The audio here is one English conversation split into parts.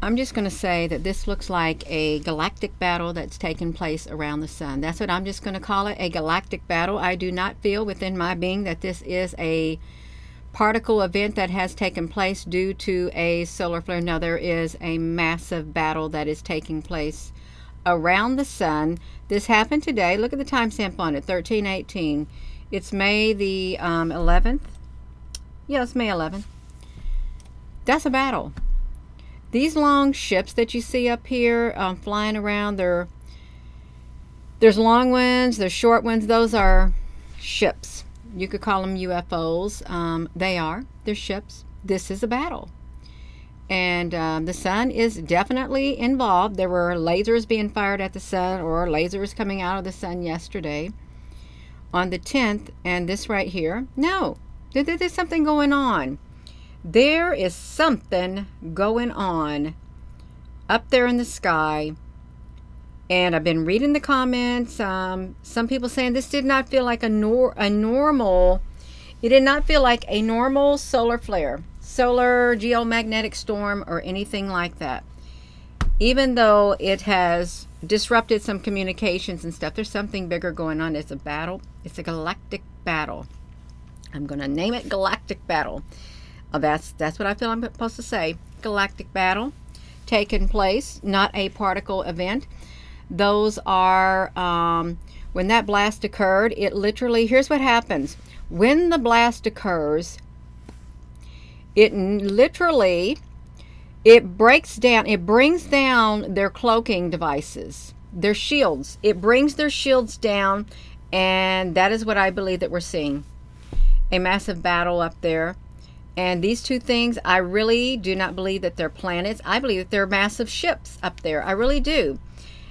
I'm just going to say that this looks like a galactic battle that's taken place around the sun. That's what I'm just going to call it, a galactic battle. I do not feel within my being that this is a particle event that has taken place due to a solar flare. No, there is a massive battle that is taking place around the sun. This happened today. Look at the timestamp on it, 1318. It's May the 11th. Yeah, it's May 11th. That's a battle. These long ships that you see up here flying around, there's long ones, there's short ones. Those are ships. You could call them UFOs. They're ships. This is a battle. And the sun is definitely involved. There were lasers being fired at the sun, or lasers coming out of the sun yesterday on the 10th. And this right here, no, there's something going on. There is something going on up there in the sky. And I've been reading the comments. Some people saying this did not feel like a normal. It did not feel like a normal solar flare, solar geomagnetic storm, or anything like that. Even though it has disrupted some communications and stuff, there's something bigger going on. It's a battle. It's a galactic battle. I'm going to name it Galactic Battle. That's what I feel I'm supposed to say. Galactic battle taking place, not a particle event. Those are, when that blast occurred, it literally, here's what happens. When the blast occurs, it literally, it breaks down, it brings down their cloaking devices, their shields. It brings their shields down, and that is what I believe that we're seeing. A massive battle up there. And these two things, I really do not believe that they're planets. I believe that they're massive ships up there. I really do.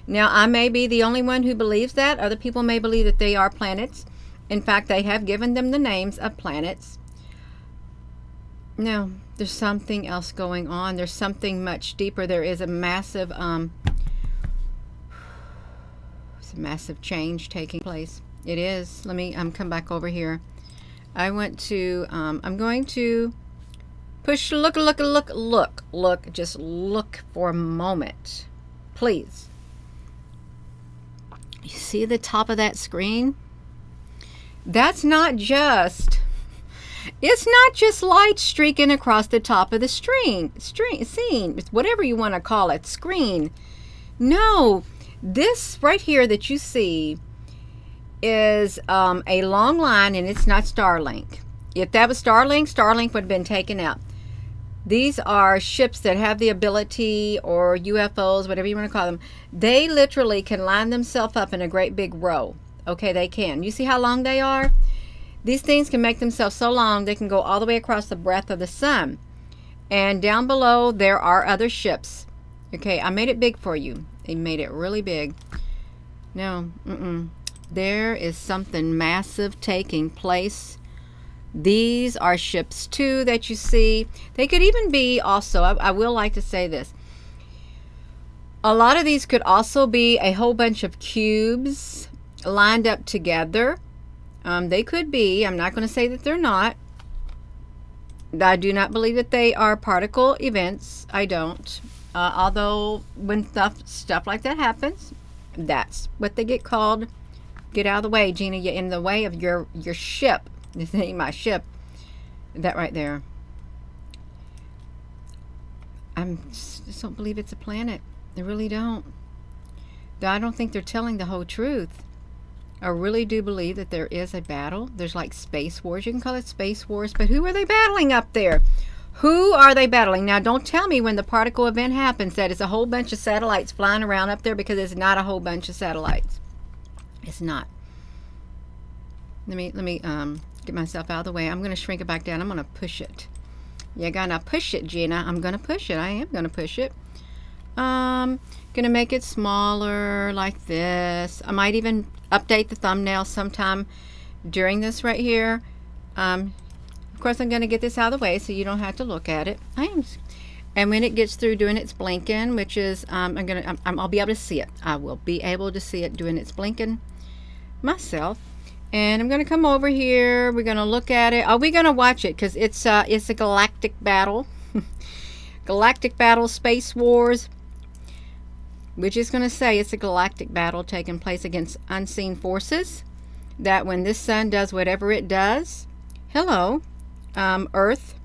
Now, I may be the only one who believes that. Other people may believe that they are planets. In fact, they have given them the names of planets. No, there's something else going on. There's something much deeper. There is a massive, it's a massive change taking place. It is. Let me come back over here. I went to, I'm going to push, look, just look for a moment, please. You see the top of that screen? That's not just, it's not just light streaking across the top of the scene, whatever you want to call it, screen. No, this right here that you see is a long line, and it's not Starlink. If that was Starlink, Starlink would have been taken out. These are ships that have the ability, or UFOs, whatever you want to call them. They literally can line themselves up in a great big row. Okay, they can. You see how long they are? These things can make themselves so long they can go all the way across the breadth of the sun. And down below there are other ships. Okay, I made it big for you. I made it really big. No, there is something massive taking place. These are ships too that you see. They could even be also, I will like to say this, a lot of these could also be a whole bunch of cubes lined up together. They could be. I'm not going to say that they're not. I do not believe that they are particle events. I don't. Although when stuff like that happens, that's what they get called. Get out of the way, Gina. You're in the way of your ship. This ain't my ship. That right there. I just don't believe it's a planet. I really don't. I don't think they're telling the whole truth. I really do believe that there is a battle. There's like space wars. You can call it space wars, but who are they battling up there? Who are they battling? Now, don't tell me when the particle event happens that it's a whole bunch of satellites flying around up there, because it's not a whole bunch of satellites. It's not. Let me get myself out of the way. I'm going to shrink it back down. I'm going to push it. You're going to push it, Gina. I'm going to push it. I am going to push it. Going to make it smaller like this. I might even update the thumbnail sometime during this right here. Of course, I'm going to get this out of the way so you don't have to look at it. And when it gets through doing its blinking, which is, I'll be able to see it. I will be able to see it doing its blinking myself. And I'm going to come over here. We're going to look at it. Are we going to watch it? Because it's a galactic battle. Galactic Battle, Space Wars. We're just going to say it's a galactic battle taking place against unseen forces. That when this sun does whatever it does. Hello, Earth.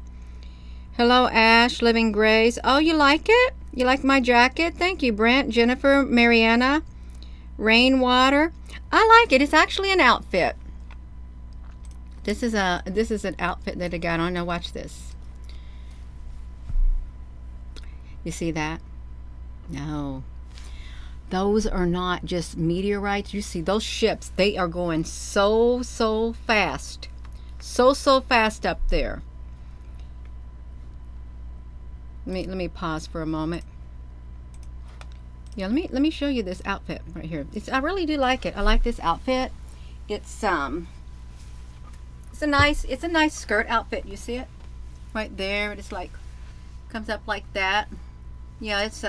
Hello, Ash, Living Grace. Oh, you like it? You like my jacket? Thank you, Brent, Jennifer, Mariana, Rainwater. I like it. It's actually an outfit. This is an outfit that I got on. Now watch this. You see that? No. Those are not just meteorites. You see those ships, they are going so fast. So fast up there. Let me pause for a moment. Yeah, let me show you this outfit right here. I really do like it. I like this outfit. It's a nice skirt outfit. You see it? Right there. It's like comes up like that. Yeah, it's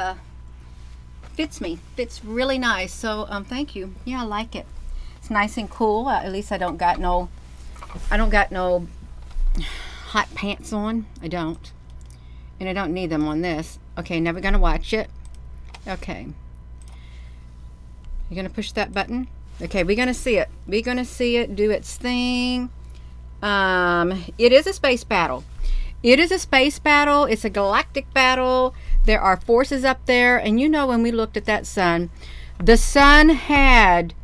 fits me. Fits really nice. So thank you. Yeah, I like it. It's nice and cool. At least I don't got no hot pants on. I don't. And I don't need them on this. Okay, never gonna watch it. Okay. You're gonna push that button? Okay, we're gonna see it. We're gonna see it do its thing. It is a space battle. It is a space battle. It's a galactic battle. There are forces up there. And you know, when we looked at that sun, the sun had,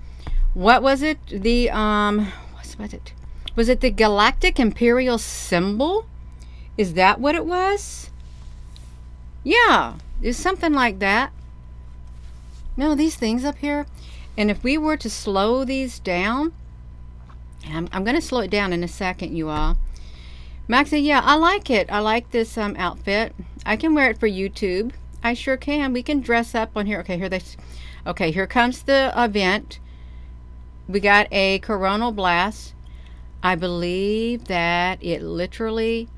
what was it? The, what was it? Was it the galactic imperial symbol? Is that what it was? Yeah, it's something like that. No, these things up here. And if we were to slow these down, I'm going to slow it down in a second, you all. Maxie, yeah, I like it. I like this outfit. I can wear it for YouTube. I sure can. We can dress up on here. Okay, here comes the event. We got a coronal blast. I believe that it literally,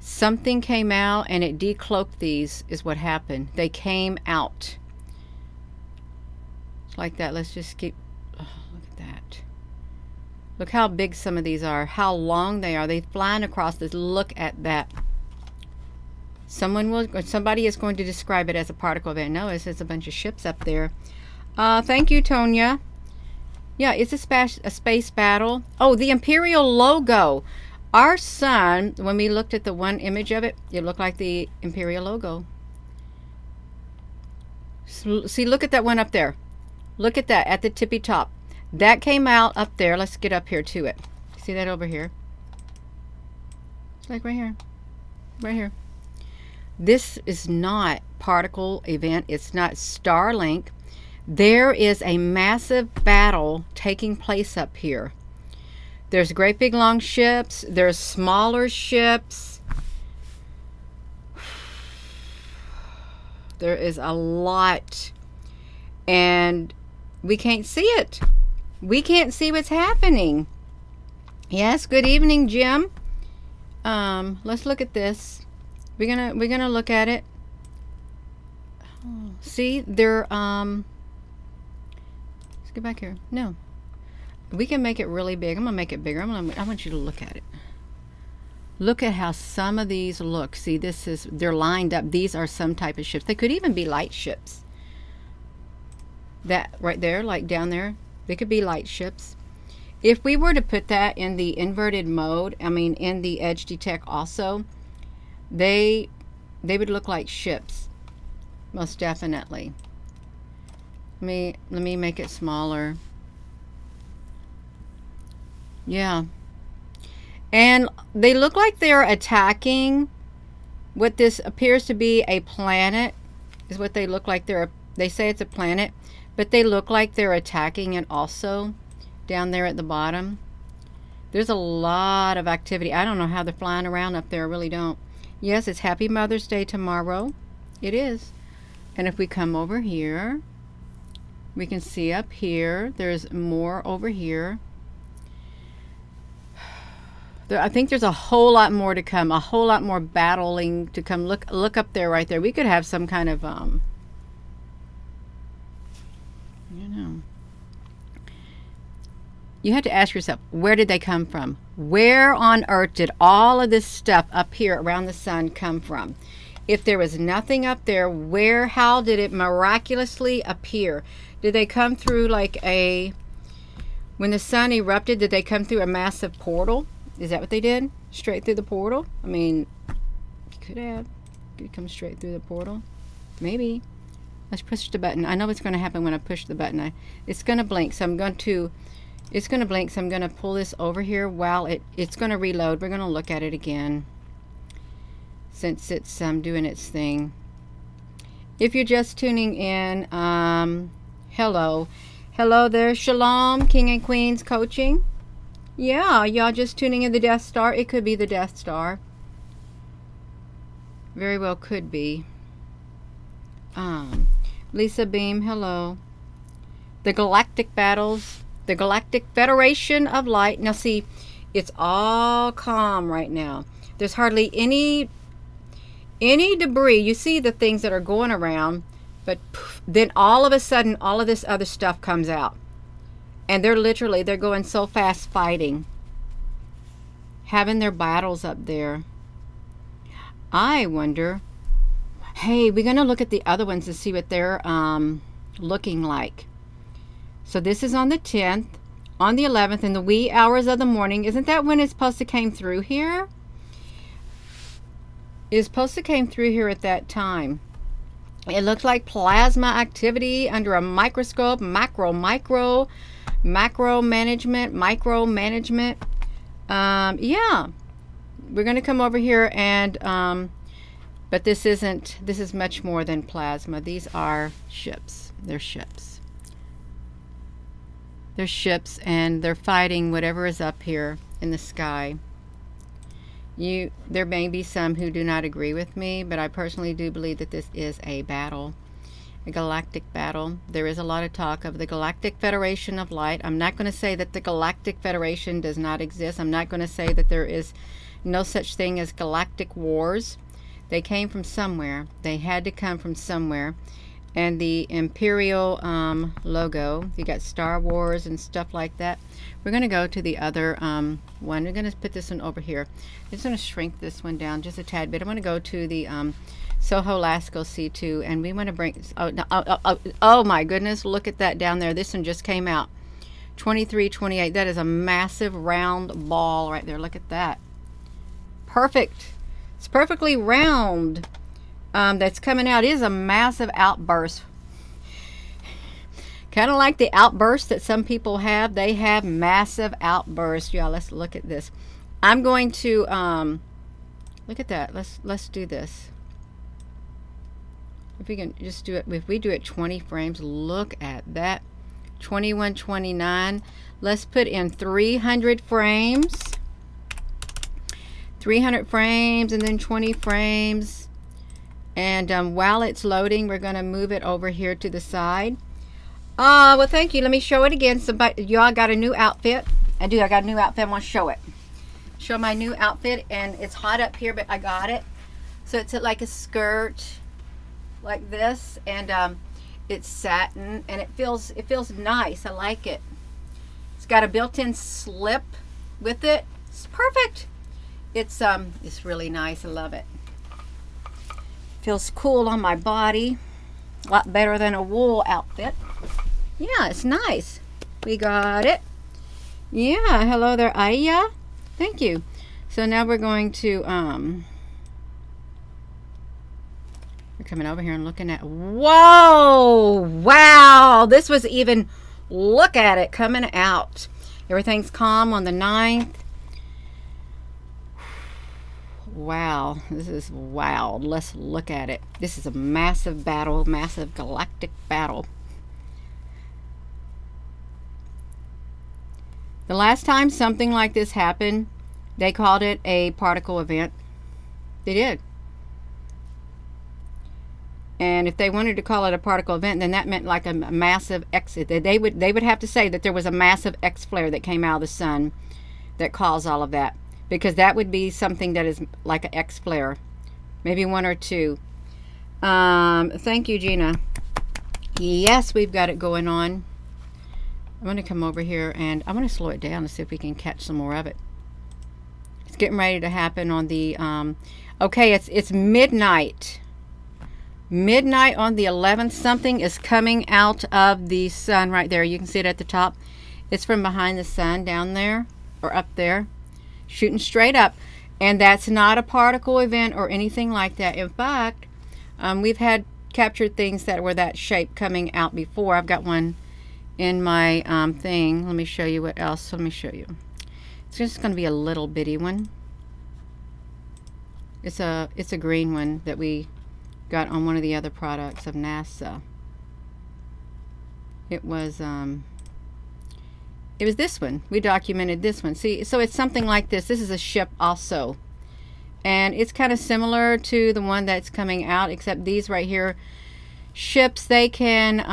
something came out and it decloaked these is what happened. They came out. Like that. Let's just keep, oh, look at that. Look how big some of these are, how long they are. They flying across this. Look at that. Somebody is going to describe it as a particle event. No, it's a bunch of ships up there. Thank you, Tonya. Yeah, it's a space battle. Oh, the Imperial logo. Our sun, when we looked at the one image of it, it looked like the Imperial logo. See, look at that one up there. Look at that at the tippy top. That came out up there. Let's get up here to it. See that over here? It's like right here. Right here. This is not particle event. It's not Starlink. There is a massive battle taking place up here. There's great big long ships. There's smaller ships. There is a lot. And we can't see it. We can't see what's happening. Yes, good evening, Jim. Let's look at this. We're gonna look at it. Oh, see, they're let's get back here. No. We can make it really big. I'm gonna make it bigger. I want you to look at it. Look at how some of these look. See, they're lined up. These are some type of ships. They could even be light ships. That right there, like down there, they could be light ships. If we were to put that in the inverted mode, I mean in the edge detect also, they would look like ships, most definitely. Let me make it smaller. Yeah. And they look like they're attacking what this appears to be a planet, is what they look like. They say it's a planet, but they look like they're attacking it also down there at the bottom. There's a lot of activity. I don't know how they're flying around up there. I really don't. Yes, it's Happy Mother's Day tomorrow. It is. And if we come over here, we can see up here, there's more over here. I think there's a whole lot more to come, a whole lot more battling to come. Look up there, right there. We could have some kind of, you know. You have to ask yourself, where did they come from? Where on earth did all of this stuff up here around the sun come from? If there was nothing up there, how did it miraculously appear? Did they come through like when the sun erupted, did they come through a massive portal? Is that what they did? Straight through the portal? I mean, could have. Could come straight through the portal. Maybe. Let's push the button. I know what's going to happen when I push the button. It's going to blink, so I'm going to... It's going to blink, so I'm going to pull this over here while it's going to reload. We're going to look at it again, since it's doing its thing. If you're just tuning in, hello there, Shalom, King and Queens Coaching. Yeah, y'all just tuning in the Death Star. It could be the Death Star. Very well could be. Lisa Beam, hello. The Galactic Battles, the Galactic Federation of Light. Now see, it's all calm right now. There's hardly any debris. You see the things that are going around, but poof, then all of a sudden all of this other stuff comes out, and they're going so fast, fighting, having their battles up there. I wonder, hey, we're gonna look at the other ones to see what they're looking like. So this is on the 10th, on the 11th, in the wee hours of the morning. Isn't that when it's supposed to came through here? Is supposed to came through here at that time. It looks like plasma activity under a microscope, macro management. Yeah, we're going to come over here and but this is much more than plasma. These are ships. They're ships. They're ships, and they're fighting whatever is up here in the sky. There may be some who do not agree with me, but I personally do believe that this is a battle, a galactic battle. There is a lot of talk of the Galactic Federation of Light. I'm not going to say that the Galactic Federation does not exist. I'm not going to say that there is no such thing as galactic wars. They came from somewhere. They had to come from somewhere. And the Imperial logo, you got Star Wars and stuff like that. We're going to go to the other one. We're going to put this one over here. I'm just going to shrink this one down just a tad bit. I'm going to go to the Soho Lasco C2, and we want to bring... Oh my goodness, look at that down there. This one just came out. 2328. That is a massive round ball right there. Look at that. Perfect. It's perfectly round. That's coming out. It is a massive outburst. Kind of like the outbursts that some people have. They have massive outbursts. Yeah, let's look at this. I'm going to look at that. Let's do this. If we can just do it, if we do it 20 frames, look at that. 2129. Let's put in 300 frames. 300 frames and then 20 frames. And while it's loading, we're going to move it over here to the side. Well, thank you. Let me show it again. Y'all got a new outfit. I do. I got a new outfit. I want to show it. Show my new outfit. And it's hot up here, but I got it. So it's like a skirt like this. And it's satin. And it feels nice. I like it. It's got a built-in slip with it. It's perfect. It's really nice. I love it. Feels cool on my body. A lot better than a wool outfit. Yeah, it's nice. We got it. Yeah, hello there, Aya. Thank you. So now we're going to we're coming over here and looking at, whoa, wow, this was even, look at it coming out. Everything's calm on the 9th. Wow, this is wild. Let's look at it. This is a massive battle, massive galactic battle. The last time something like this happened, they called it a particle event. They did. And if they wanted to call it a particle event, then that meant like a massive X. They would have to say that there was a massive X flare that came out of the sun that caused all of that. Because that would be something that is like an X flare. Maybe one or two. Thank you, Gina. Yes, we've got it going on. I'm going to come over here and I'm going to slow it down to see if we can catch some more of it. It's getting ready to happen on the, okay, it's midnight. Midnight on the 11th. Something is coming out of the sun right there. You can see it at the top. It's from behind the sun down there, or up there, shooting straight up. And that's not a particle event or anything like that. In fact, we've had captured things that were that shape coming out before. I've got one in my thing. Let me show you what else. Let me show you. It's just going to be a little bitty one. It's a green one that we got on one of the other products of NASA. It was this one. We documented this one. See, so it's something like this. This is a ship also. And it's kind of similar to the one that's coming out, except these right here, ships, they can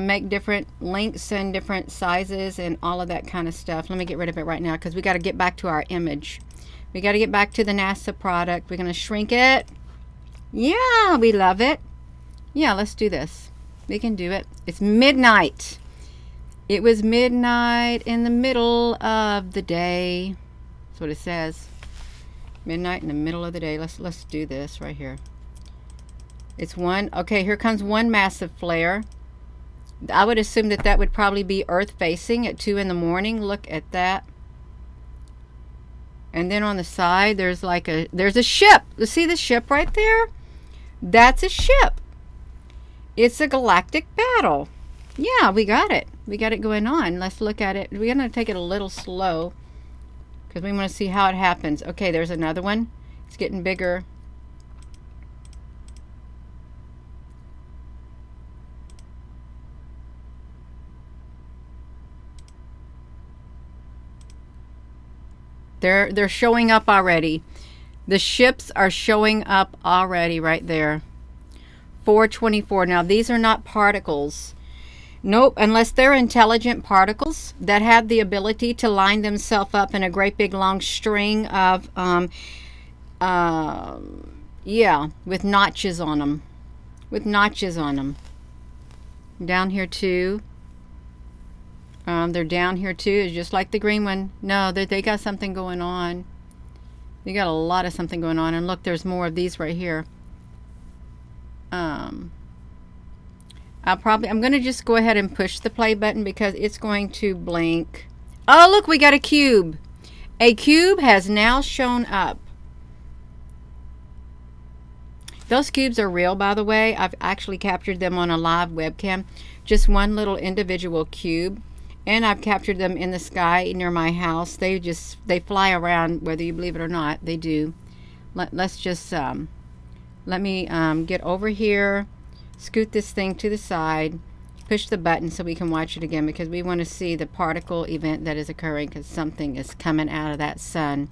make different lengths and different sizes and all of that kind of stuff. Let me get rid of it right now because we got to get back to our image. We got to get back to the NASA product. We're going to shrink it. Yeah, we love it. Yeah, let's do this. We can do it. It's midnight. It was midnight in the middle of the day. That's what it says. Midnight in the middle of the day. Let's do this right here. It's one. Okay, here comes one massive flare. I would assume that that would probably be Earth facing at 2 in the morning. Look at that. And then on the side, there's a ship. You see the ship right there? That's a ship. It's a galactic battle. Yeah, we got it. We got it going on. Let's look at it. We're going to take it a little slow because we want to see how it happens. Okay, there's another one. It's getting bigger. They're showing up already. The ships are showing up already right there. 424. Now, these are not particles. Nope, unless they're intelligent particles that have the ability to line themselves up in a great big long string of, yeah, with notches on them. With notches on them. Down here too. They're down here too. It's just like the green one. No, they got something going on. They got a lot of something going on. And look, there's more of these right here. I'm going to just go ahead and push the play button because it's going to blink. Oh, look, we got a cube. A cube has now shown up. Those cubes are real, by the way. I've actually captured them on a live webcam. Just one little individual cube. And I've captured them in the sky near my house. They fly around, whether you believe it or not. They do. Let's just, let me get over here. Scoot this thing to the side, push the button so we can watch it again because we want to see the particle event that is occurring because something is coming out of that sun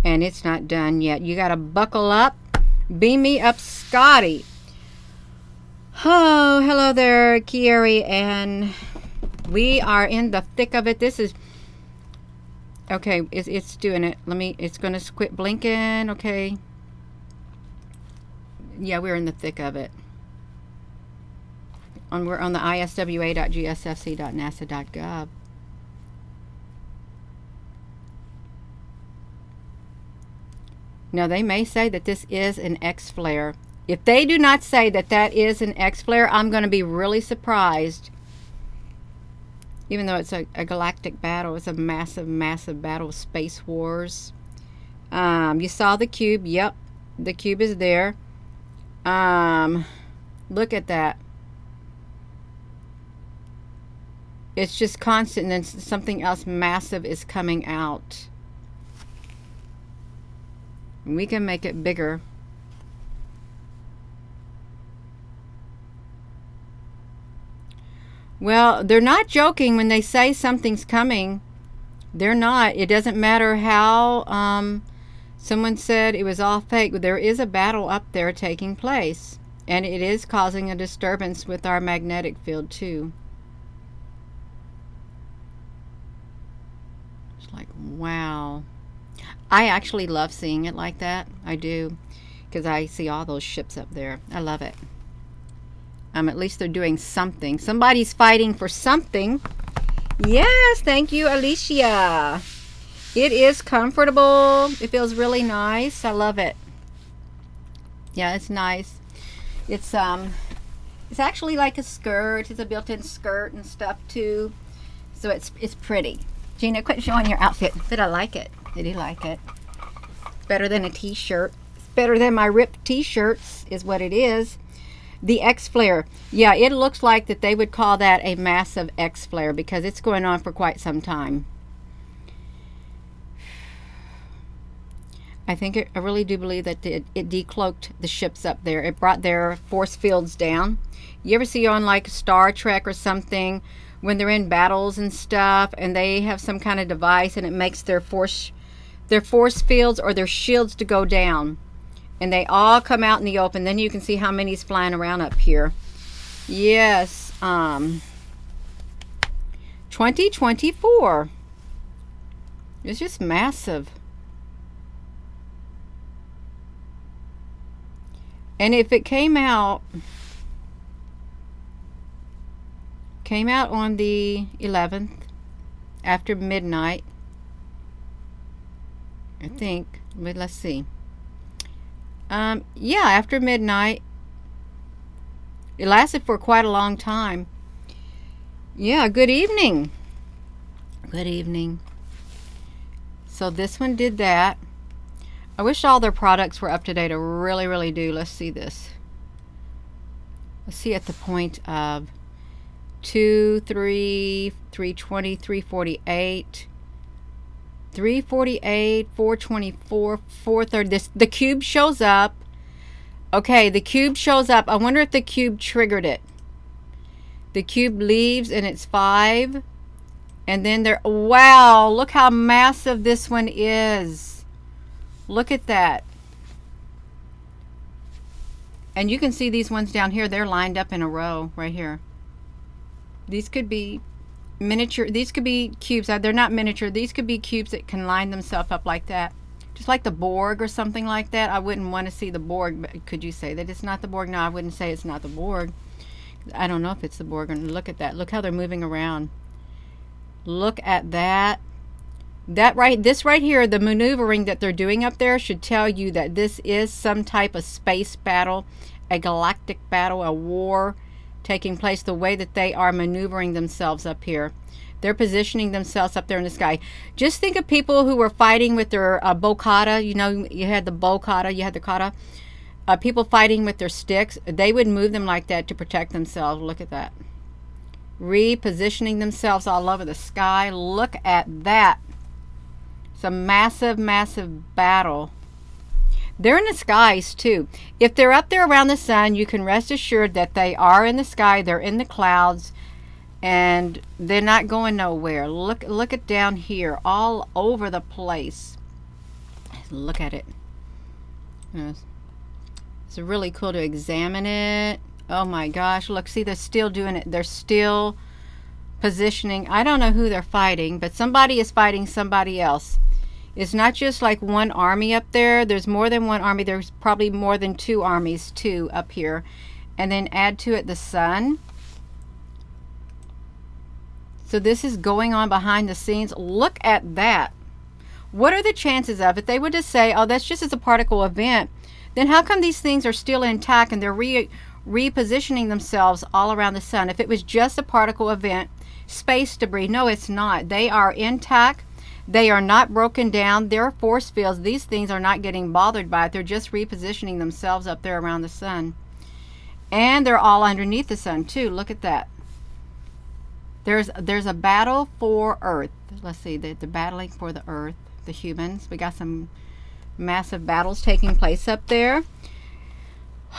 and it's not done yet. You got to buckle up. Beam me up, Scotty. Oh, hello there, Kieri, and we are in the thick of it. This is okay. It's doing it. It's going to quit blinking. Okay. Yeah, we're in the thick of it. We're on the iswa.gsfc.nasa.gov. Now, they may say that this is an X flare. If they do not say that that is an X flare, I'm going to be really surprised. Even though it's a galactic battle, it's a massive, massive battle of space wars. You saw the cube. Yep, the cube is there. Look at that. It's just constant, and then something else massive is coming out. We can make it bigger. Well, they're not joking when they say something's coming. They're not. It doesn't matter how someone said it was all fake. There is a battle up there taking place, and it is causing a disturbance with our magnetic field too. Like, wow. I actually love seeing it like that. I do, because I see all those ships up there. I love it. At least they're doing something. Somebody's fighting for something. Yes, thank you, Alicia. It is comfortable. It feels really nice. I love it. Yeah, it's nice. It's actually like a skirt. It's a built-in skirt and stuff too. So it's pretty. Gina, quit showing your outfit. But I like it. I do like it. It's better than a t-shirt. It's better than my ripped t-shirts is what it is. The X-Flare. Yeah, it looks like that they would call that a massive X-Flare because it's going on for quite some time. I really do believe that it decloaked the ships up there. It brought their force fields down. You ever see on like Star Trek or something when they're in battles and stuff and they have some kind of device and it makes their force fields or their shields to go down and they all come out in the open. Then you can see how many's flying around up here. Yes, 2024. It's just massive. And if it came out on the 11th after midnight, I think, but let's see. Yeah, after midnight. It lasted for quite a long time. Yeah, good evening. Good evening. So this one did that. I wish all their products were up to date. I really, really do. Let's see this. Let's see at the point of 2, 3, 320, 348, 348, 424, 430. The cube shows up. Okay, the cube shows up. I wonder if the cube triggered it. The cube leaves and it's 5. And then there, wow, look how massive this one is. Look at that. And you can see these ones down here. They're lined up in a row right here. These could be miniature. These could be cubes. They're not miniature. These could be cubes that can line themselves up like that. Just like the Borg or something like that. I wouldn't want to see the Borg. But could you say that it's not the Borg? No, I wouldn't say it's not the Borg. I don't know if it's the Borg. Look at that. Look how they're moving around. Look at that. This right here, the maneuvering that they're doing up there should tell you that this is some type of space battle, a galactic battle, a war taking place. The way that they are maneuvering themselves up here. They're positioning themselves up there in the sky. Just think of people who were fighting with their bow-kata. You know, you had the bow-kata, you had the kata. People fighting with their sticks. They would move them like that to protect themselves. Look at that. Repositioning themselves all over the sky. Look at that. It's a massive, massive battle. They're in the skies too. If they're up there around the sun, you can rest assured that they are in the sky. They're in the clouds, and they're not going nowhere. Look at down here, all over the place. Look at it. It's really cool to examine it. Oh my gosh! Look, see, they're still doing it. They're still positioning. I don't know who they're fighting, but somebody is fighting somebody else. It's not just like one army up there. There's more than one army. There's probably more than 2 armies too up here. And then add to it the sun. So this is going on behind the scenes. Look at that. What are the chances of it? They would just say, oh, that's just as a particle event. Then how come these things are still intact and they're repositioning themselves all around the sun? If it was just a particle event, space debris, no, it's not. They are intact. They are not broken down. Their force fields, these things are not getting bothered by it. They're just repositioning themselves up there around the sun. And they're all underneath the sun too. Look at that. There's a battle for Earth. Let's see, they're battling for the Earth, the humans. We got some massive battles taking place up there.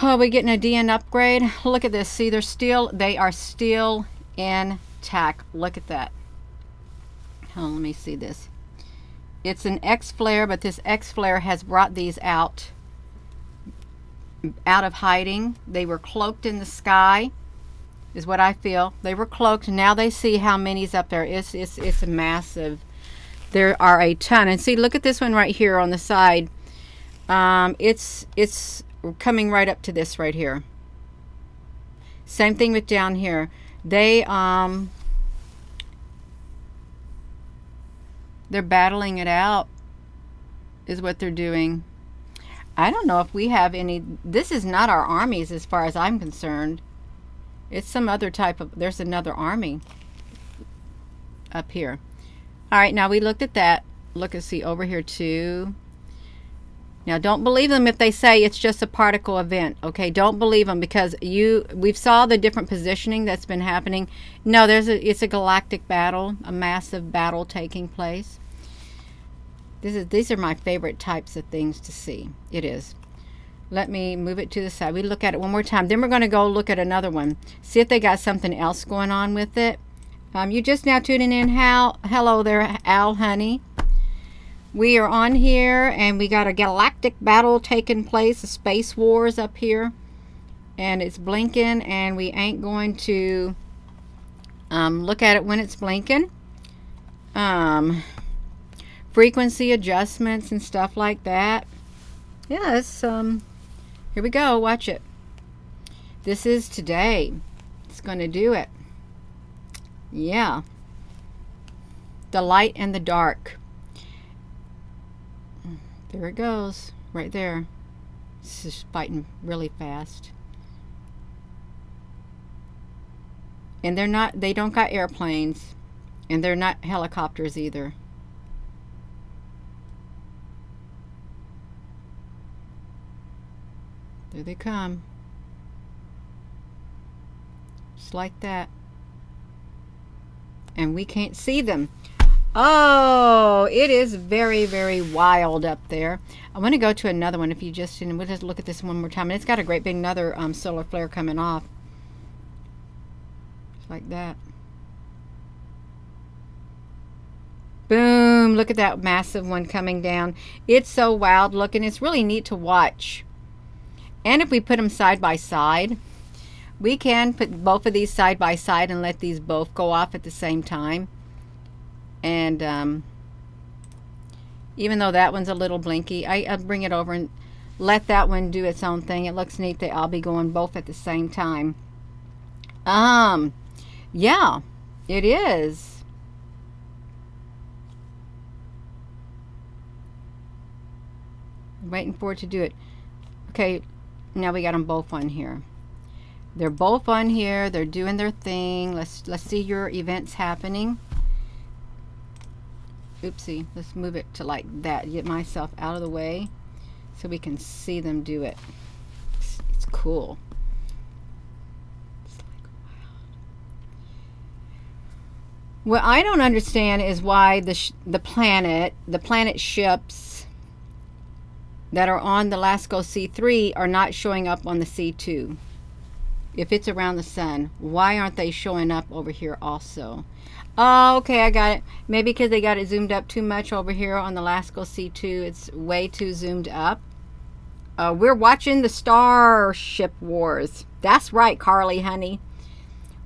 Oh, we're getting a DN upgrade. Look at this. See, they are still intact. Look at that. Oh, let me see this. It's an X-Flare, but this X-Flare has brought these out of hiding. They were cloaked in the sky, is what I feel. They were cloaked. Now they see how many's up there. It's massive. There are a ton. And see, look at this one right here on the side. It's coming right up to this right here. Same thing with down here. They They're battling it out, is what they're doing. I don't know if we have any. This is not our armies as far as I'm concerned. It's some other type of, there's another army up here. All right, now we looked at that. Look and see over here too. Now don't believe them if they say it's just a particle event. Okay, don't believe them, because we've saw the different positioning that's been happening. No, it's a galactic battle, a massive battle taking place. These are my favorite types of things to see. It is. Let me move it to the side. We look at it one more time. Then we're going to go look at another one. See if they got something else going on with it. You just now tuning in. Hello there, Al, honey. We are on here, and we got a galactic battle taking place. The space wars up here. And it's blinking, and we ain't going to look at it when it's blinking. Frequency adjustments and stuff like that. Yeah, it's here we go. Watch it. This is today. It's going to do it. Yeah. The light and the dark. There it goes. Right there. It's just fighting really fast. And they don't got airplanes. And they're not helicopters either. There they come. Just like that. And we can't see them. Oh, it is very, very wild up there. I want to go to another one. If you just, and we'll just look at this one more time. And it's got a great big another solar flare coming off. Just like that. Boom. Look at that massive one coming down. It's so wild looking. It's really neat to watch. And if we put them side by side, we can put both of these side by side and let these both go off at the same time. And even though that one's a little blinky, I'll bring it over and let that one do its own thing. It looks neat that I'll be going both at the same time. Yeah, it is. I'm waiting for it to do it. Okay. Now we got them both on here. They're both on here. They're doing their thing. Let's see your events happening. Oopsie. Let's move it to like that. Get myself out of the way so we can see them do it. It's cool. It's like, wow. What I don't understand is why the planet ships that are on the LASCO C3 are not showing up on the C2. If it's around the sun, why aren't they showing up over here also? Oh, okay, I got it. Maybe because they got it zoomed up too much over here on the LASCO C2. It's way too zoomed up. We're watching the Starship Wars. That's right, Carly, honey.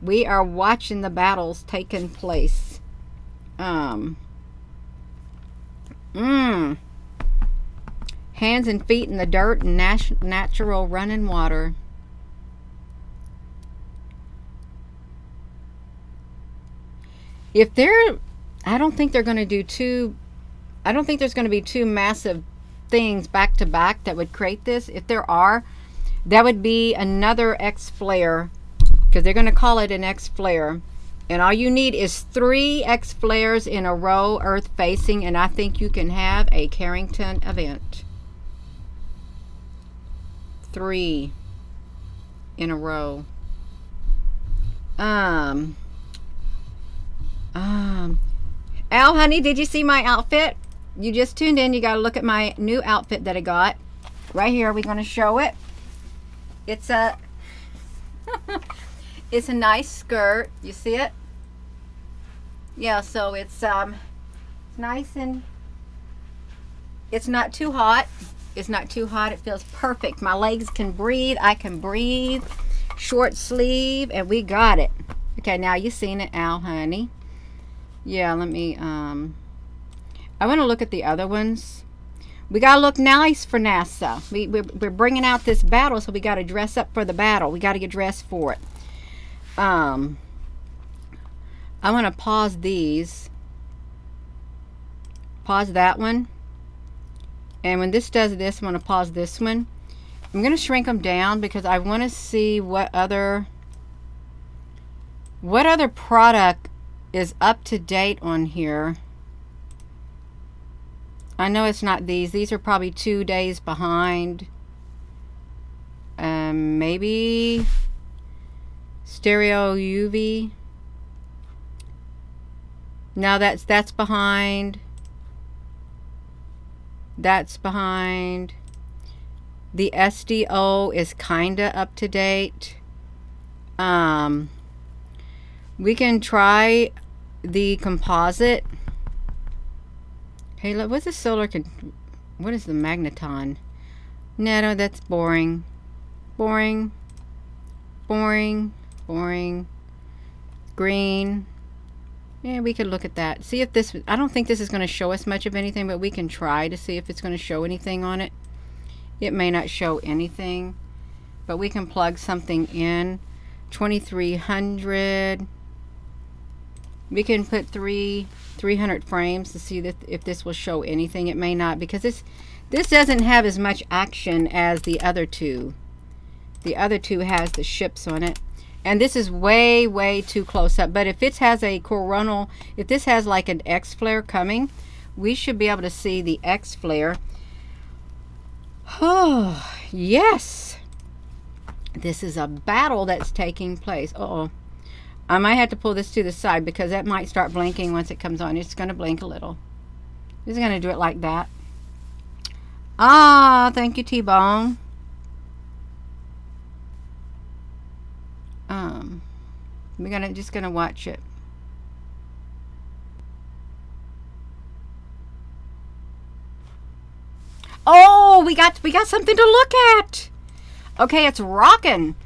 We are watching the battles taking place. Hands and feet in the dirt and natural running water. If they're, I don't think they're going to do two, I don't think there's going to be two massive things back to back that would create this. If there are, that would be another X flare, because they're going to call it an X flare. And all you need is 3 X flares in a row, Earth facing, and I think you can have a Carrington event. 3 in a row. Al, honey, did you see my outfit? You just tuned in. You got to look at my new outfit that I got. Right here, we're going to show it. It's a it's a nice skirt. You see it? Yeah, so it's nice, and it's not too hot. It's not too hot. It feels perfect. My legs can breathe. I can breathe. Short sleeve, and we got it. Okay, now you seen it, Al, honey. Yeah, let me I want to look at the other ones. We got to look nice for NASA. We're bringing out this battle, so we got to dress up for the battle. We got to get dressed for it. I want to pause these. pause that one. And when this does this, I'm going to pause this one. I'm going to shrink them down because I want to see what other product is up to date on here. I know it's not these. These are probably 2 days behind. Maybe Stereo UV. No, that's behind. That's behind. The SDO is kinda up to date. We can try the composite. Hey, look, what's the solar? What is the magneton? No, that's boring. Boring. Boring. Boring. Green. Yeah, we could look at that. See if this, I don't think this is going to show us much of anything, but we can try to see if it's going to show anything on it. It may not show anything, but we can plug something in. 2300. We can put 300 frames to see that if this will show anything. It may not, because this doesn't have as much action as the other two. The other two has the ships on it. And this is way, way too close up. But if it has a coronal, if this has like an X flare coming, we should be able to see the X flare. Oh, yes. This is a battle that's taking place. Uh-oh. I might have to pull this to the side because that might start blinking once it comes on. It's going to blink a little. It's going to do it like that. Ah, thank you, T-Bone. We're just gonna watch it. Oh, we got something to look at. Okay, it's rocking.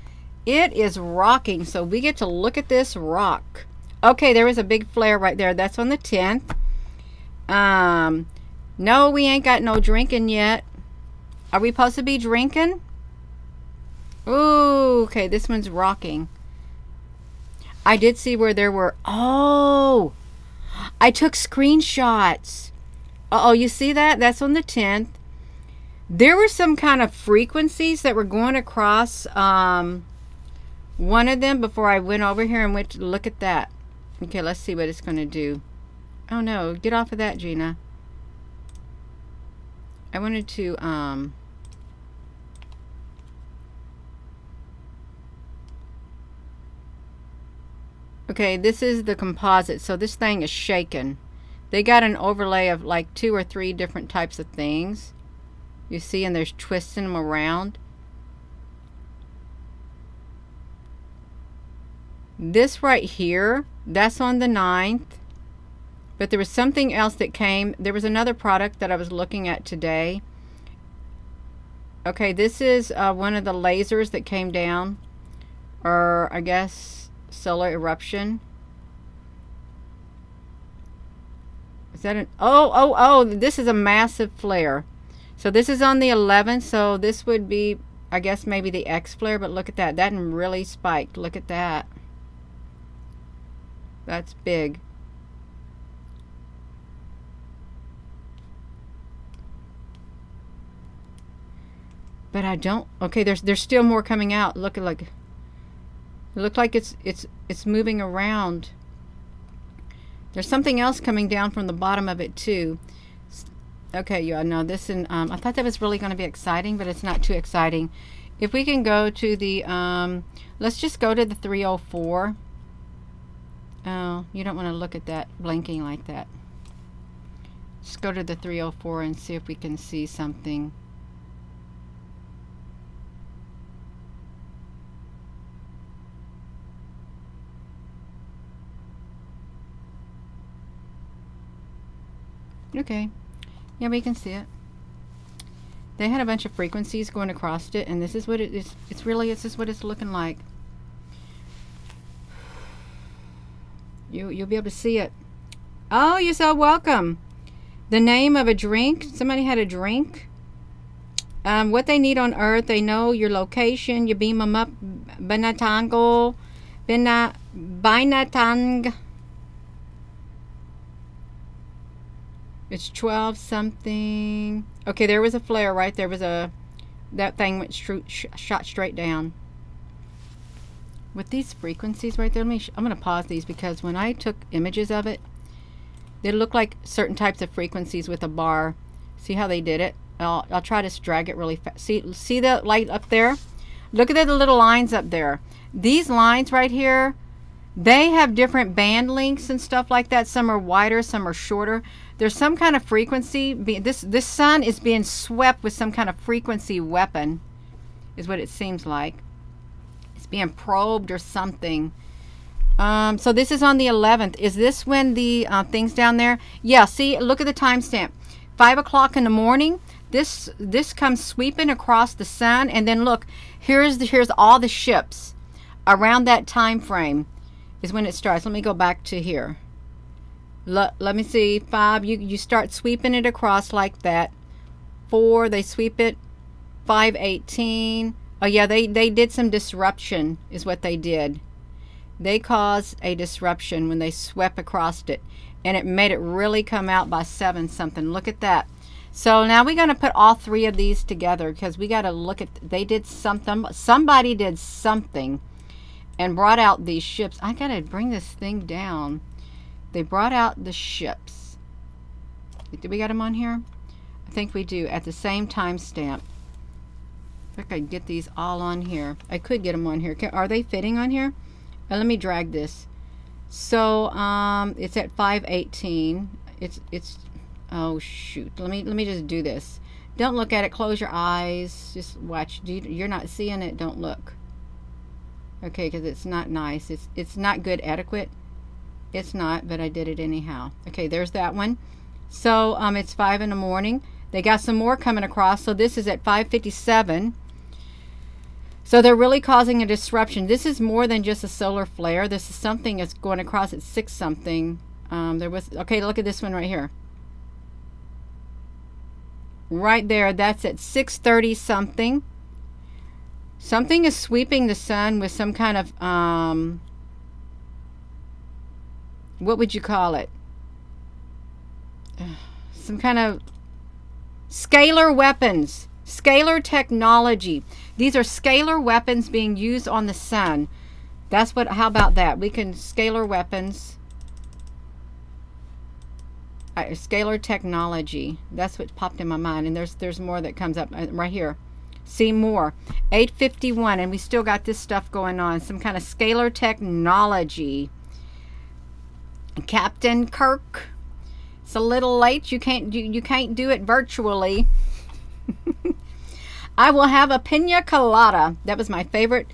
It is rocking. So we get to look at this rock. Okay, there is a big flare right there. That's on the 10th. No, we ain't got no drinking yet. Are we supposed to be drinking? Ooh, okay, this one's rocking. I did see where there were, oh, I took screenshots. Uh-oh, you see that? That's on the 10th. There were some kind of frequencies that were going across one of them before I went over here and went to look at that. Okay, let's see what it's going to do. Oh no, get off of that, Gina. I wanted to, okay, this is the composite. So this thing is shaking. They got an overlay of like 2 or 3 different types of things. You see, and there's twisting them around. This right here, that's on the 9th. But there was something else that came. There was another product that I was looking at today. Okay, this is one of the lasers that came down. Or, I guess, solar eruption. Is that an... Oh, this is a massive flare. So this is on the 11th. So this would be, I guess, maybe the X flare. But look at that. That really spiked. Look at that. That's big. But I don't. Okay, there's still more coming out. Look like it looked like it's moving around. There's something else coming down from the bottom of it too. Okay, yeah, no, this and I thought that was really going to be exciting, but it's not too exciting. If we can go to the let's just go to the 304. Oh, you don't want to look at that blinking like that. Just go to the 304 and see if we can see something. Okay, yeah, we can see it. They had a bunch of frequencies going across it, and this is what it is. This is what it's looking like. You'll be able to see it. Oh, you're so welcome. The name of a drink. Somebody had a drink. What they need on Earth. They know your location. You beam them up. Binatango. Binatang. It's 12 something. Okay, there was a flare right there. Was a that thing went shot straight down. With these frequencies right there, I'm going to pause these because when I took images of it, they look like certain types of frequencies with a bar. See how they did it? I'll try to drag it really fast. See the light up there? Look at the little lines up there. These lines right here, they have different band lengths and stuff like that. Some are wider, some are shorter. There's some kind of frequency. This sun is being swept with some kind of frequency weapon, is what it seems like. It's being probed or something. So this is on the 11th. Is this when the things down there? Yeah, see, look at the timestamp. 5 o'clock in the morning. This comes sweeping across the sun, and then look, here's all the ships around that time frame is when it starts. Let me go back to here. Let me see. 5, you start sweeping it across like that. 4, they sweep it. 5:18. Oh yeah, they did some disruption is what they did. They caused a disruption when they swept across it, and it made it really come out by 7 something. Look at that. So now we're going to put all 3 of these together because we got to look at, they did something, somebody did something and brought out these ships. I got to bring this thing down. They brought out the ships. Do we got them on here? I think we do at the same time stamp. I think I can get these all on here. I could get them on here. Are they fitting on here? Let me drag this. So it's at 5:18. It's oh shoot. Let me just do this. Don't look at it. Close your eyes. Just watch. You're not seeing it. Don't look. Okay, because it's not nice. It's not good adequate. It's not, but I did it anyhow. Okay, there's that one. So it's 5 in the morning. They got some more coming across. So this is at 5:57. So they're really causing a disruption. This is more than just a solar flare. This is something that's going across at 6 something. Okay, look at this one right here. Right there, that's at 6:30 something. Something is sweeping the sun with some kind of, what would you call it? Some kind of scalar weapons. Scalar technology. These are scalar weapons being used on the sun. That's what, how about that? We can scalar weapons. Scalar technology. That's what popped in my mind. And there's more that comes up right here. See more. 8:51, and we still got this stuff going on. Some kind of scalar technology. Captain Kirk. It's a little late. You can't do it virtually. I will have a pina colada. That was my favorite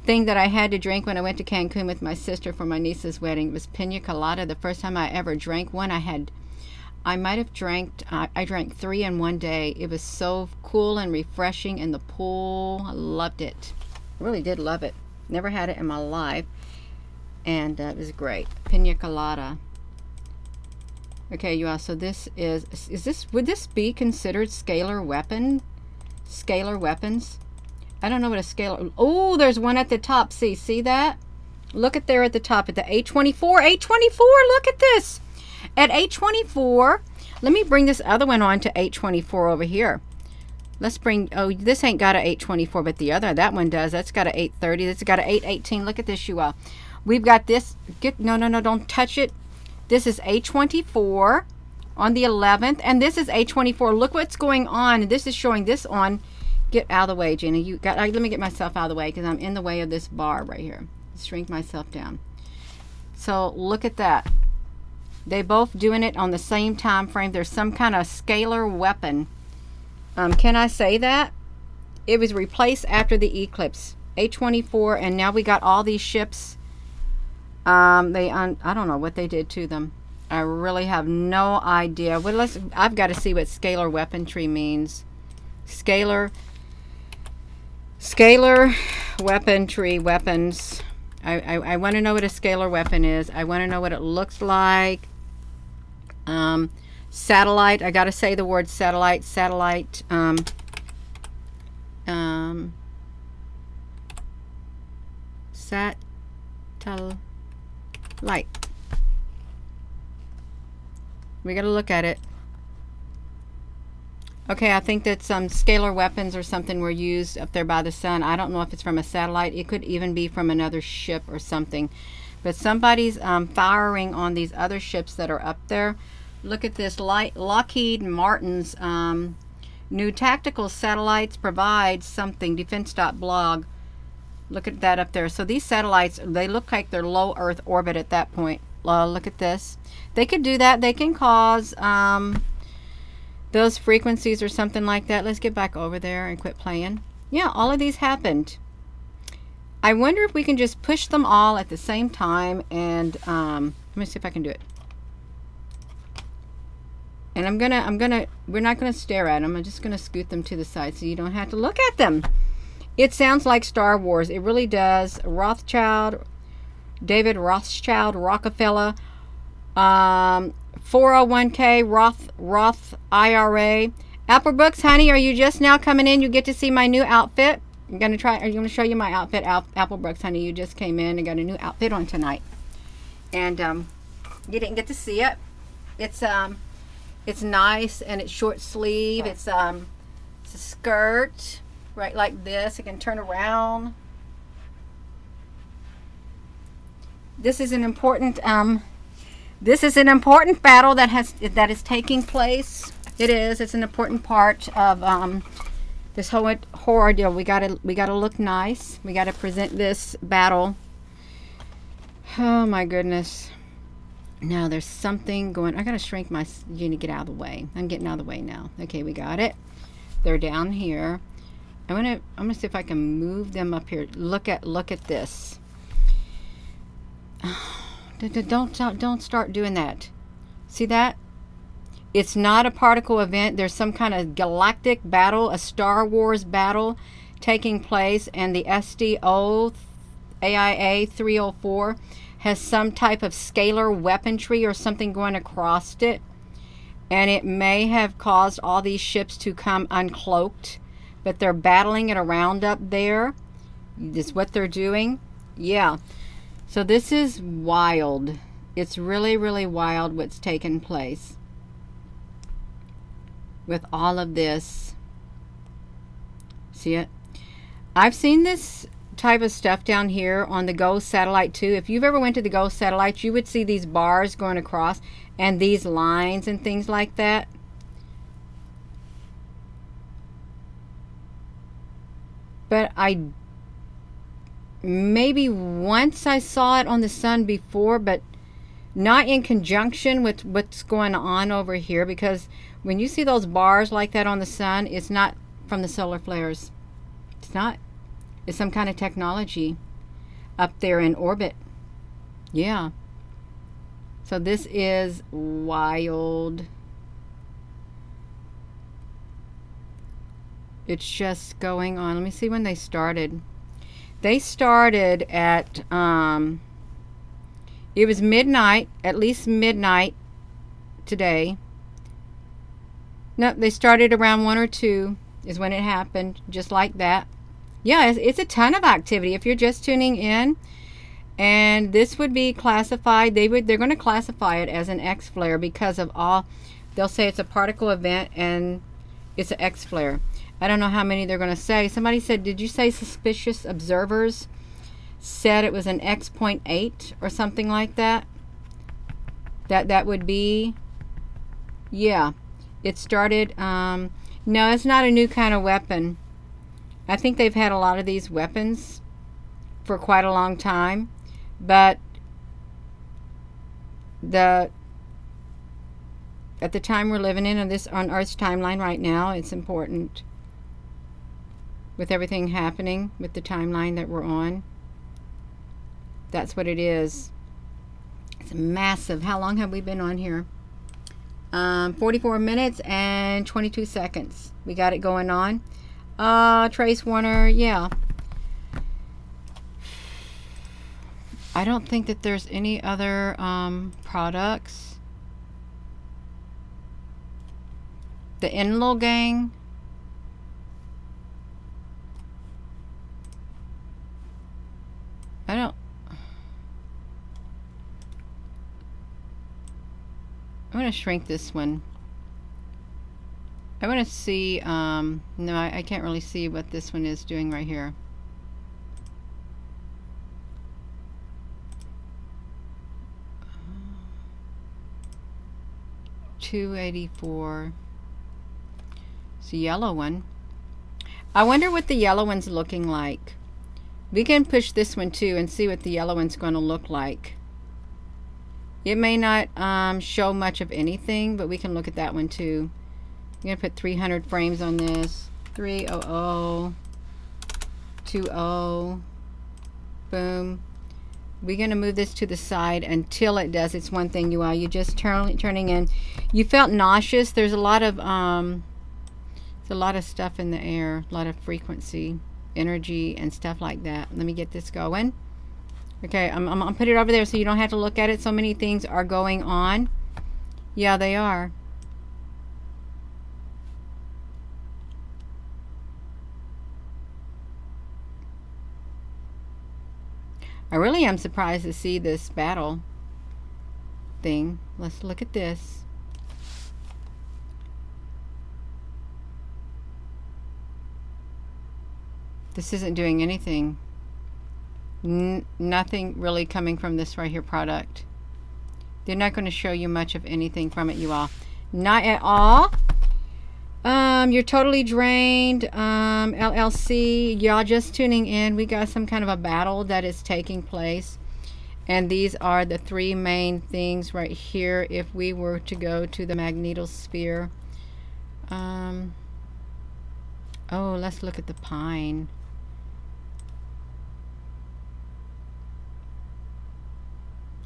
thing that I had to drink when I went to Cancun with my sister for my niece's wedding. It was pina colada. The first time I ever drank one, I might have drank, I drank 3 in one day. It was so cool and refreshing in the pool. I loved it. I really did love it. Never had it in my life. And it was great. Pina colada. Okay, you all, so this would this be considered scalar weapon? Scalar weapons? I don't know what a scalar, oh, there's one at the top. See that? Look at there at the top at the 824. 824, look at this. At 824, let me bring this other one on to 824 over here. Let's bring, oh, this ain't got a 824, but the other, that one does. That's got a 830. That's got a 818. Look at this, you all. We've got this. No, don't touch it. This is 824 on the 11th, and this is 824. Look what's going on. This is showing this on. Get out of the way, Gina. Let me get myself out of the way because I'm in the way of this bar right here. Shrink myself down. So look at that. They both doing it on the same time frame. There's some kind of scalar weapon. Can I say that? It was replaced after the eclipse. 824, and now we got all these ships. I don't know what they did to them. I really have no idea. Well, I've got to see what scalar weaponry means. Scalar weaponry, weapons. I want to know what a scalar weapon is. I want to know what it looks like. Satellite. I got to say the word satellite. Satellite. Light. We got to look at it. Okay, I think that some scalar weapons or something were used up there by the sun. I don't know if it's from a satellite. It could even be from another ship or something. But somebody's firing on these other ships that are up there. Look at this. Lockheed Martin's new tactical satellites provide something. Defense.blog. Look at that up there. So these satellites, they look like they're low Earth orbit at that point. Look at this. They could do that. They can cause those frequencies or something like that. Let's get back over there and quit playing. Yeah, all of these happened. I wonder if we can just push them all at the same time. And let me see if I can do it. And we're not gonna stare at them. I'm just gonna scoot them to the side so you don't have to look at them. It sounds like Star Wars. It really does. David Rothschild, Rockefeller, 401k, Roth IRA. Apple Brooks, honey, are you just now coming in? You get to see my new outfit. I'm going to show you my outfit. Apple Brooks, honey, you just came in and got a new outfit on tonight. And you didn't get to see it. It's nice and it's short sleeve. It's a skirt, right, like this. It can turn around. This is an important battle that is taking place. It is. It's an important part of this whole ordeal. We gotta look nice. We gotta present this battle. Oh my goodness. Now there's something going. I gotta shrink my Genie. Get out of the way. I'm getting out of the way now. Okay, we got it. They're down here. I'm gonna see if I can move them up here. Look at this. Don't start doing that. See that? It's not a particle event. There's some kind of galactic battle, a Star Wars battle taking place, and the SDO AIA 304 has some type of scalar weaponry or something going across it, and it may have caused all these ships to come uncloaked, but they're battling it around up there. This is what they're doing. Yeah. So this is wild. It's really, really wild what's taken place with all of this. See it? I've seen this type of stuff down here on the GOES satellite too. If you've ever went to the GOES satellite, you would see these bars going across and these lines and things like that. But maybe once I saw it on the sun before, but not in conjunction with what's going on over here, because when you see those bars like that on the sun, it's not from the solar flares. It's not. It's some kind of technology up there in orbit. Yeah. So this is wild. It's just going on. Let me see when they started. They started at, it was midnight, at least midnight today. No, they started around 1 or 2 is when it happened, just like that. Yeah, it's a ton of activity. If you're just tuning in, and this would be classified, they're going to classify it as an X flare because of all, they'll say it's a particle event and it's an X flare. I don't know how many they're going to say. Somebody said, did you say suspicious observers said it was an X.8 or something like that? That would be, yeah. It started, no, it's not a new kind of weapon. I think they've had a lot of these weapons for quite a long time. But at the time we're living in, on Earth's timeline right now, it's important. With everything happening with the timeline that we're on, that's what it is. It's massive. How long have we been on here? 44 minutes and 22 seconds. We got it going on. Trace Warner, yeah. I don't think that there's any other products. The Enlil gang. I'm going to shrink this one. I want to see, no, I can't really see what this one is doing right here. $284. It's a yellow one. I wonder what the yellow one's looking like. We can push this one too and see what the yellow one's going to look like. It may not show much of anything, but we can look at that one too. I'm going to put 300 frames on this. 300, 20. Boom. We're going to move this to the side until it does its one thing, you all. You just turning in. You felt nauseous. There's a lot of stuff in the air, a lot of frequency, energy, and stuff like that. Let me get this going. Okay, I'm gonna put it over there so you don't have to look at it. So many things are going on. Yeah, they are. I really am surprised to see this battle thing. Let's look at this. This isn't doing anything. Nothing really coming from this right here product. They're not going to show you much of anything from it, you all. Not at all. You're totally drained. LLC, y'all just tuning in. We got some kind of a battle that is taking place. And these are the three main things right here. If we were to go to the magnetosphere. Oh, let's look at the pine.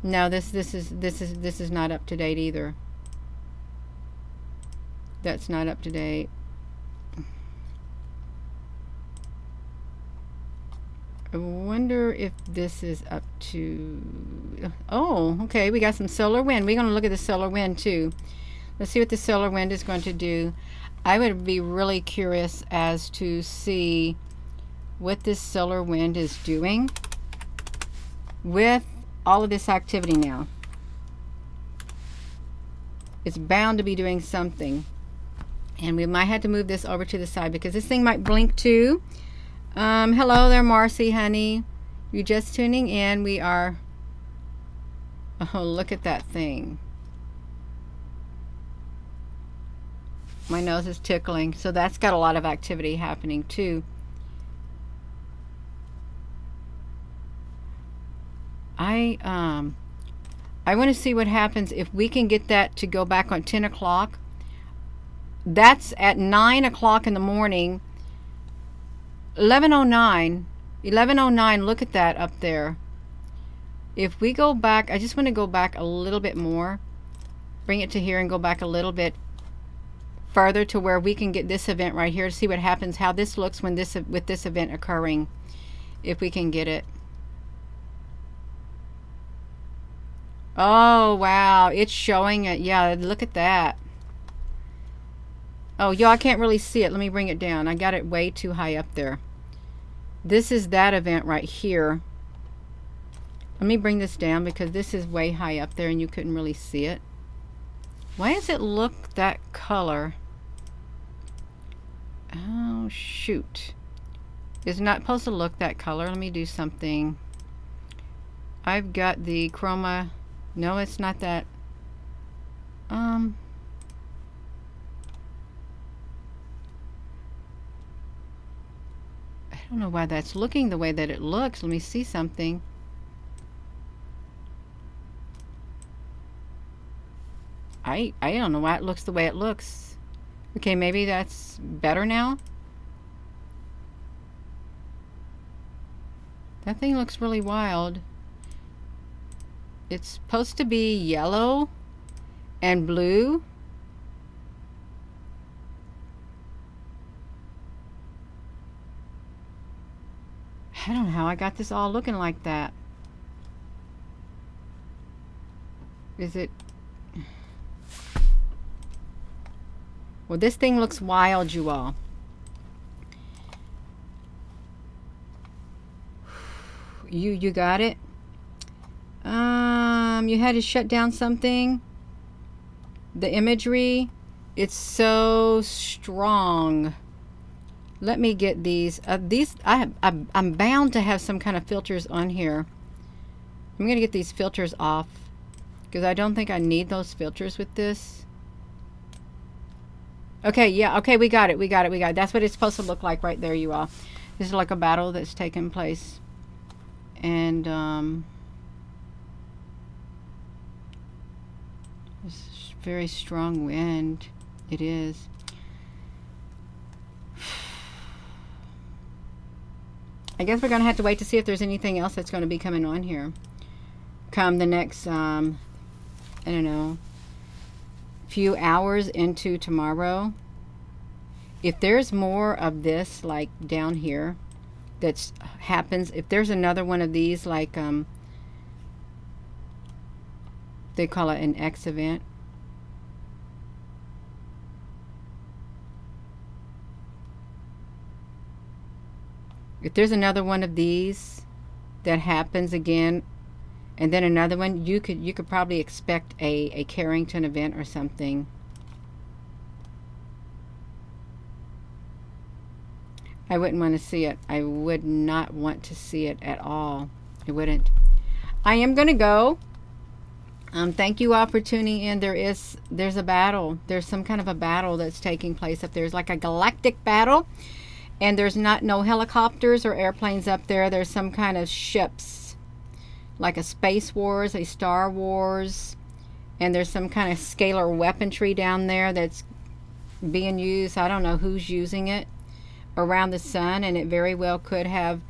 No, this is not up to date either. That's not up to date. I wonder if this is up to... Oh, okay, we got some solar wind. We're going to look at the solar wind too. Let's see what the solar wind is going to do. I would be really curious as to see what this solar wind is doing with all of this activity now. It's bound to be doing something. And we might have to move this over to the side because this thing might blink too. Hello there, Marcy, honey. You're just tuning in. We are... Oh, look at that thing. My nose is tickling. So that's got a lot of activity happening too. I want to see what happens if we can get that to go back on 10 o'clock. That's at 9 o'clock in the morning. 11:09. Look at that up there. If we go back, I just want to go back a little bit more. Bring it to here and go back a little bit further to where we can get this event right here to see what happens, how this looks when with this event occurring. If we can get it. Oh, wow. It's showing it. Yeah, look at that. Oh, y'all, I can't really see it. Let me bring it down. I got it way too high up there. This is that event right here. Let me bring this down because this is way high up there and you couldn't really see it. Why does it look that color? Oh, shoot. It's not supposed to look that color. Let me do something. I've got the chroma... No, it's not that. I don't know why that's looking the way that it looks. Let me see something. I don't know why it looks the way it looks. Okay, maybe that's better now. That thing looks really wild. It's supposed to be yellow and blue. I don't know how I got this all looking like that. Is it... Well, this thing looks wild, you all. You got it? You had to shut down something. The imagery. It's so strong. Let me get these. I'm bound to have some kind of filters on here. I'm going to get these filters off because I don't think I need those filters with this. Okay, yeah, okay, we got it. That's what it's supposed to look like right there, you all. This is like a battle that's taken place. And, it's very strong wind. It is. I guess we're going to have to wait to see if there's anything else that's going to be coming on here. Come the next, I don't know, few hours into tomorrow. If there's more of this, like down here, that happens, if there's another one of these, like, they call it an X event. If there's another one of these that happens again, and then another one, you could probably expect a Carrington event or something. I wouldn't want to see it. I would not want to see it at all. I wouldn't. I am going to go. Thank you all for tuning in. There's a battle. There's some kind of a battle that's taking place up there. It's like a galactic battle. And there's no helicopters or airplanes up there. There's some kind of ships, like a Space Wars, a Star Wars, and there's some kind of scalar weaponry down there that's being used. I don't know who's using it around the sun, and it very well could have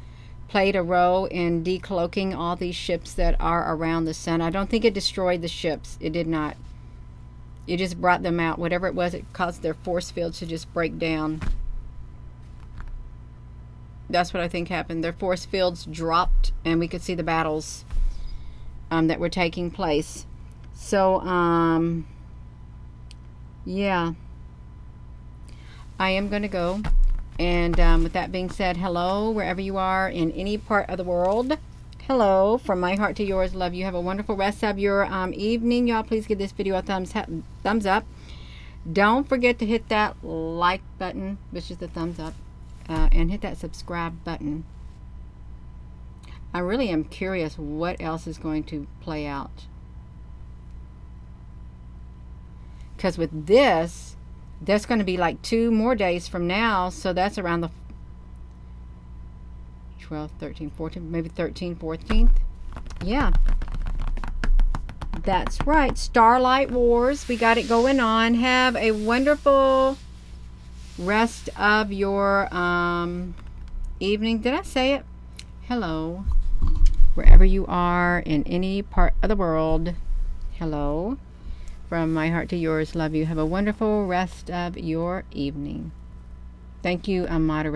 played a role in decloaking all these ships that are around the sun. I don't think it destroyed the ships. It did not. It just brought them out. Whatever it was, it caused their force fields to just break down. That's what I think happened. Their force fields dropped, and we could see the battles that were taking place. So, yeah. I am going to go. And with that being said, hello, wherever you are in any part of the world. Hello, from my heart to yours. Love you. Have a wonderful rest of your evening. Y'all, please give this video a thumbs up. Don't forget to hit that like button, which is the thumbs up. And hit that subscribe button. I really am curious what else is going to play out. Because with this, that's going to be like 2 more days from now. So that's around the 12th, 13th, 14th, maybe 13th, 14th. Yeah. That's right. Starlight Wars. We got it going on. Have a wonderful rest of your evening. Did I say it? Hello, wherever you are in any part of the world. Hello, from my heart to yours. Love you. Have a wonderful rest of your evening. Thank you, moderator.